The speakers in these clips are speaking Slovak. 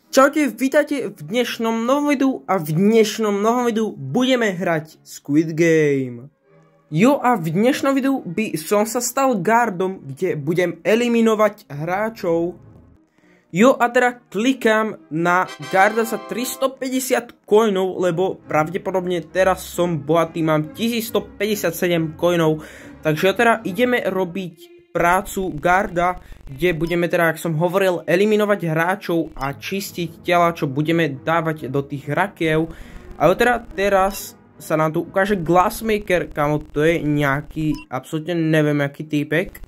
Čaute, vítajte v dnešnom novom videu a v dnešnom novom videu budeme hrať Squid Game. Jo a v dnešnom videu by som sa stal guardom, kde budem eliminovať hráčov. Jo a teda klikám na guarda za 350 coinov, lebo pravdepodobne teraz som bohatý, mám 1157 coinov. Takže teda ideme robiť prácu guarda, kde budeme teda, ak som hovoril, eliminovať hráčov a čistiť tela, čo budeme dávať do tých rakiev. Ale teda teraz sa nám tu ukáže Glassmaker, kamo, to je nejaký, absolútne neviem aký týpek,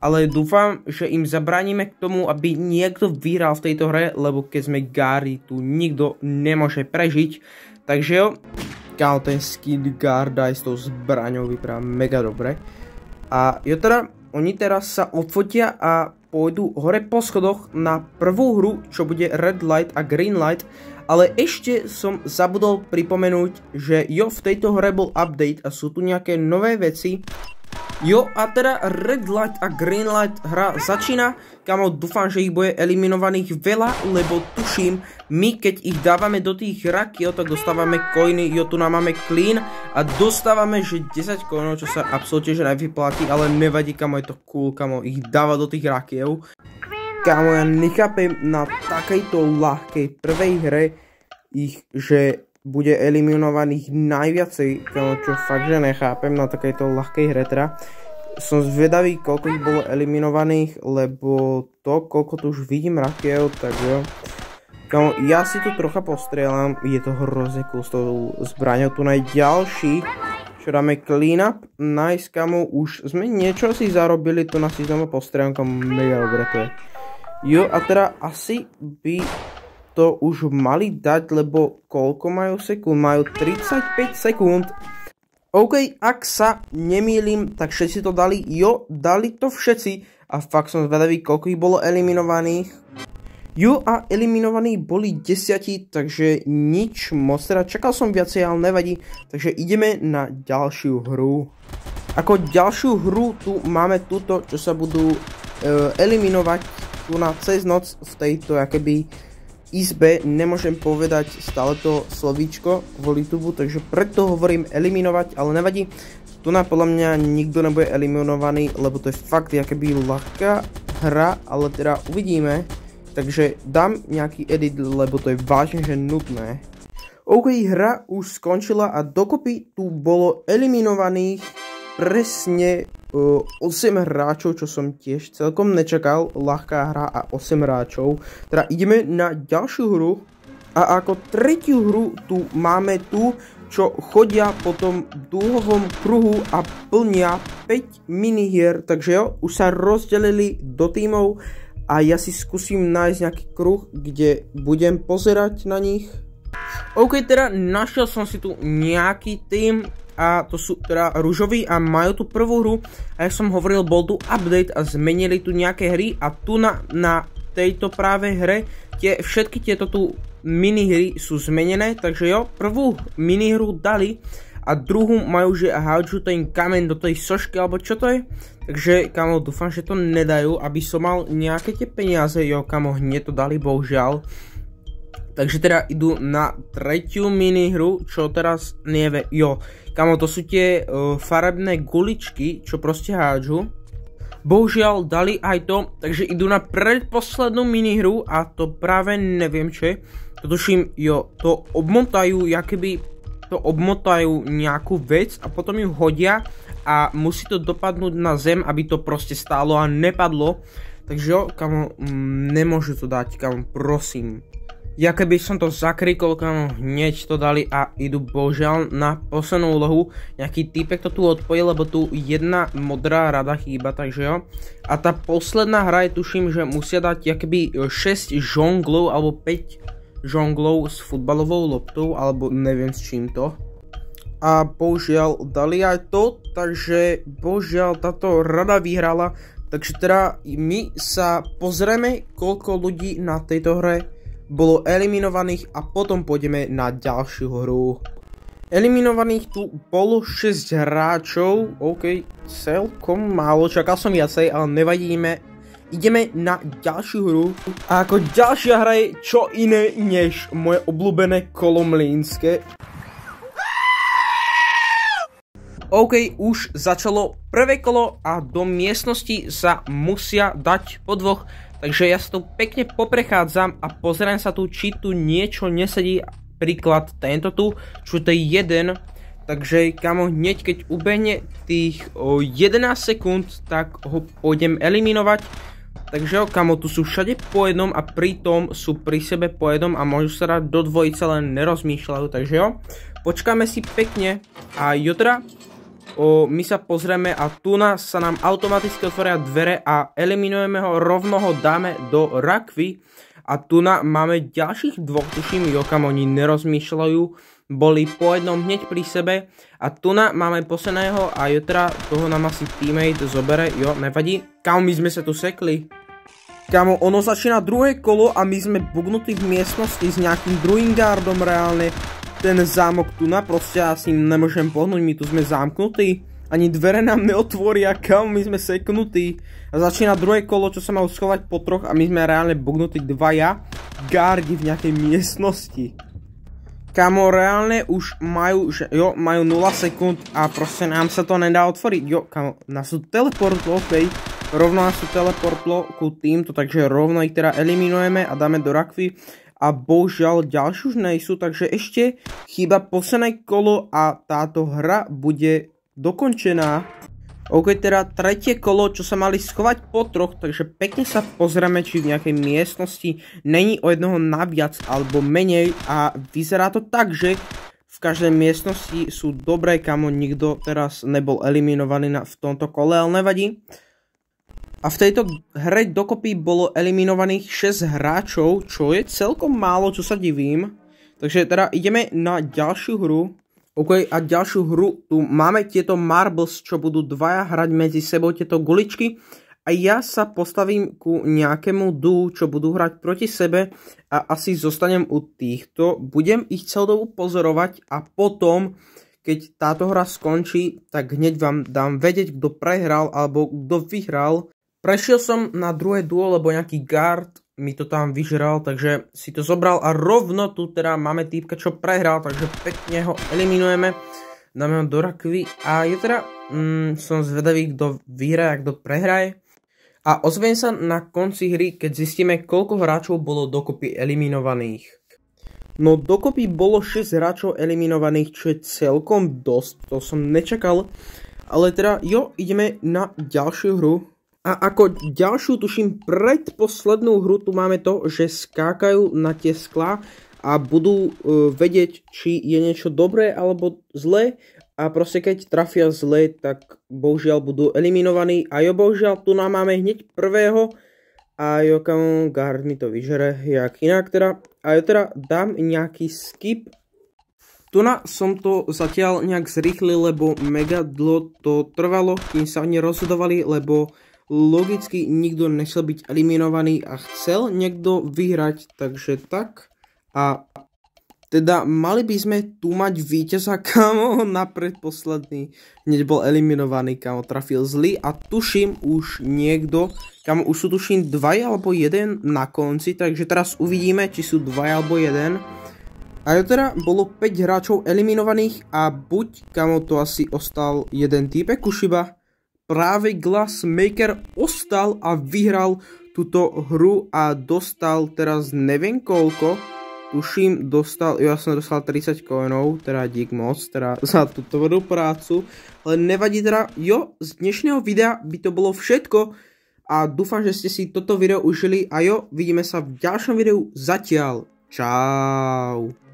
ale dúfam, že im zabránime k tomu, aby niekto vyhral v tejto hre, lebo keď sme guardi, tu nikto nemôže prežiť. Takže jo, kamo, ten skin guarda aj s tou zbraňou vypadá mega dobre. A jo teda, oni teraz sa odfotia a pôjdu hore po schodoch na prvú hru, čo bude Red Light a Green Light, ale ešte som zabudol pripomenúť, že jo, v tejto hre bol update a sú tu nejaké nové veci. Jo, a teda Red Light a Green Light hra začína. Kamo, dúfam, že ich bude eliminovaných veľa, lebo tuším, my keď ich dávame do tých rakiev, tak dostávame coiny. Jo, tu nám máme clean a dostávame, že 10 coinov, čo sa absolútne že nevyplatí, ale nevadí, kamo, je to cool, kamo, ich dáva do tých rakiev. Kamo, ja nechápem na takejto ľahkej prvej hre ich, že bude eliminovaných najviacej, čo fakt, že nechápem na takejto ľahkej hre teda. Som zvedavý, koľko ich bolo eliminovaných, lebo to, koľko tu už vidím rakiev, takže kamo, ja si tu trocha postrieľam, je to hrozne cool s tou zbraňou. Tu najďalší, čo dáme clean up, nice, kamo, už sme niečo si zarobili, tu nás si znova postrieľam, kamo, mega dobre to je. Jo, a teda asi by to už mali dať, lebo koľko majú sekúnd? Majú 35 sekúnd. OK, ak sa nemýlim, tak všetci to dali. Jo, dali to všetci. A fakt som zvedavý, koľko ich bolo eliminovaných. Jo, a eliminovaní boli 10, takže nič moc. Teda čakal som viacej, ale nevadí. Takže ideme na ďalšiu hru. Ako ďalšiu hru tu máme túto, čo sa budú eliminovať tu na cez noc v tejto akoby izbe, nemôžem povedať stále to slovíčko kvôli YouTube, takže preto hovorím eliminovať, ale nevadí. Tu na podľa mňa nikto nebude eliminovaný, lebo to je fakt akoby ľahká hra, ale teda uvidíme. Takže dám nejaký edit, lebo to je vážne, že nutné. OK, hra už skončila a dokopy tu bolo eliminovaných presne 8 hráčov, čo som tiež celkom nečakal, ľahká hra a 8 hráčov. Teda ideme na ďalšiu hru a ako tretiu hru tu máme tu, čo chodia po tom dúhovom kruhu a plnia 5 minihier, takže jo, už sa rozdelili do tímov a ja si skúsim nájsť nejaký kruh, kde budem pozerať na nich. OK, teda našiel som si tu nejaký tým a to sú teda ružoví a majú tu prvú hru a jak som hovoril, bol tu update a zmenili tu nejaké hry a tu na tejto práve hre všetky tieto tu minihry sú zmenené, takže jo, prvú minihru dali a druhú majú, že hádžu ten kameň do tej sošky alebo čo to je, takže kamo, dúfam, že to nedajú, aby som mal nejaké tie peniaze, jo kamo, hneď to dali, bohužiaľ. Takže teda idú na tretiu minihru, čo teraz nevie, jo, kamo, to sú tie farebné guličky, čo proste hádžu. Bohužiaľ dali aj to, takže idú na predposlednú minihru a to práve neviem čo je. To tuším, jo, to obmotajú, jakoby to obmotajú nejakú vec a potom ju hodia a musí to dopadnúť na zem, aby to proste stálo a nepadlo. Takže jo, kamo, nemôžu to dať, kamo, prosím. Ja keby som to zakrikol, kamo, hneď to dali a idú bohužiaľ na poslednú úlohu. Nejaký týpek to tu odpojil, lebo tu jedna modrá rada chýba, takže jo. A tá posledná hra je, tuším, že musia dať jakoby 6 žonglov alebo 5 žonglov s futbalovou loptou, alebo neviem s čím to. A bohužiaľ dali aj to, takže bohužiaľ táto rada vyhrala. Takže teda my sa pozrieme, koľko ľudí na tejto hre bolo eliminovaných a potom pôjdeme na ďalšiu hru. Eliminovaných tu bolo 6 hráčov, OK, celkom málo, čakal som viacej, ale ideme na ďalšiu hru. A ako ďalšia hra je čo iné než moje obľúbené kolo mlynské. OK, už začalo prvé kolo a do miestnosti sa musia dať po dvoch. Takže ja sa tu pekne poprechádzam a pozerám sa tu, či tu niečo nesedí. Príklad tento tu, čo to je jeden. Takže kamo, hneď keď ubehne tých 11 sekúnd, tak ho pôjdem eliminovať. Takže jo, kamo, tu sú všade po jednom a pritom sú pri sebe po jednom a môžu sa dať do dvojice, len nerozmýšľajú. Takže jo, počkáme si pekne a jutra my sa pozrieme a tu sa nám automaticky otvoria dvere a eliminujeme ho, rovno ho dáme do rakvy. A tu máme ďalších dvoch, tuším, jo, kamo, oni nerozmýšľajú, boli po jednom hneď pri sebe. A tu máme posledného a jutra toho nám asi teammate zobere, jo, nevadí. Kamo, my sme sa tu sekli. Kamo, ono začína druhé kolo a my sme bugnutí v miestnosti s nejakým druhým guardom reálne. Ten zámok tu proste asi nemôžem pohnúť, my tu sme zamknutí. Ani dvere nám neotvoria, kamo, my sme seknutí. A začína druhé kolo, čo sa má schovať po troch a my sme reálne bugnutí dvaja gardi v nejakej miestnosti. Kamo, reálne už majú 0 sekúnd a proste nám sa to nedá otvoriť. Jo, kamo, nás tu teleportlo, okej. Rovno nás tu teleportlo ku týmto, takže rovno ich teda eliminujeme a dáme do rakvy. A bohužiaľ ďalší už nejsú, takže ešte chýba posledné kolo a táto hra bude dokončená. OK, teda tretie kolo, čo sa mali schovať po troch, takže pekne sa pozrieme, či v nejakej miestnosti není o jednoho naviac alebo menej a vyzerá to tak, že v každej miestnosti sú dobré, kamo, nikto teraz nebol eliminovaný v tomto kole, ale nevadí. A v tejto hre dokopy bolo eliminovaných 6 hráčov, čo je celkom málo, čo sa divím. Takže teda ideme na ďalšiu hru. OK, a ďalšiu hru, tu máme tieto marbles, čo budú dvaja hrať medzi sebou, tieto guličky. A ja sa postavím ku nejakému duo, čo budú hrať proti sebe a asi zostanem u týchto. Budem ich celú dobu pozorovať a potom, keď táto hra skončí, tak hneď vám dám vedieť, kto prehral alebo kto vyhral. Prešiel som na druhé duo, lebo nejaký guard mi to tam vyžral, takže si to zobral a rovno tu teda máme týpka, čo prehral, takže pekne ho eliminujeme. Dáme ho do rakvy a je teda, som zvedavý, kto vyhraje a kto prehraje. A ozviem sa na konci hry, keď zistíme, koľko hráčov bolo dokopy eliminovaných. No dokopy bolo 6 hráčov eliminovaných, čo je celkom dosť, to som nečakal. Ale teda, jo, ideme na ďalšiu hru. A ako ďalšiu, tuším, predposlednú hru tu máme to, že skákajú na tie sklá a budú vedieť, či je niečo dobré alebo zlé. A proste keď trafia zlé, tak bohužiaľ budú eliminovaní. A jo, bohužiaľ, tu máme hneď prvého. A jo, kamo, guard mi to vyžere, jak inak teda. A jo, teda dám nejaký skip. Tu som to zatiaľ nejak zrýchlil, lebo mega dlho to trvalo, kým sa oni rozhodovali, lebo logicky nikto nechcel byť eliminovaný a chcel niekto vyhrať, takže tak. A teda mali by sme tu mať víťaza, kamo, na predposledný. Hneď bol eliminovaný, kamo, trafil zlý a tuším už niekto, kamo, už sú tuším 2 alebo 1 na konci, takže teraz uvidíme, či sú 2 alebo 1. A jo, teda bolo 5 hráčov eliminovaných a buď, kamo, to asi ostal jeden týpek už iba. Práve Glassmaker ostal a vyhral túto hru a dostal teraz neviem koľko. Tuším dostal, ja som dostal 30 coinov, teda dík moc, teda za túto dobrú prácu. Ale nevadí teda, jo, z dnešného videa by to bolo všetko. A dúfam, že ste si toto video užili a jo, vidíme sa v ďalšom videu zatiaľ. Čau.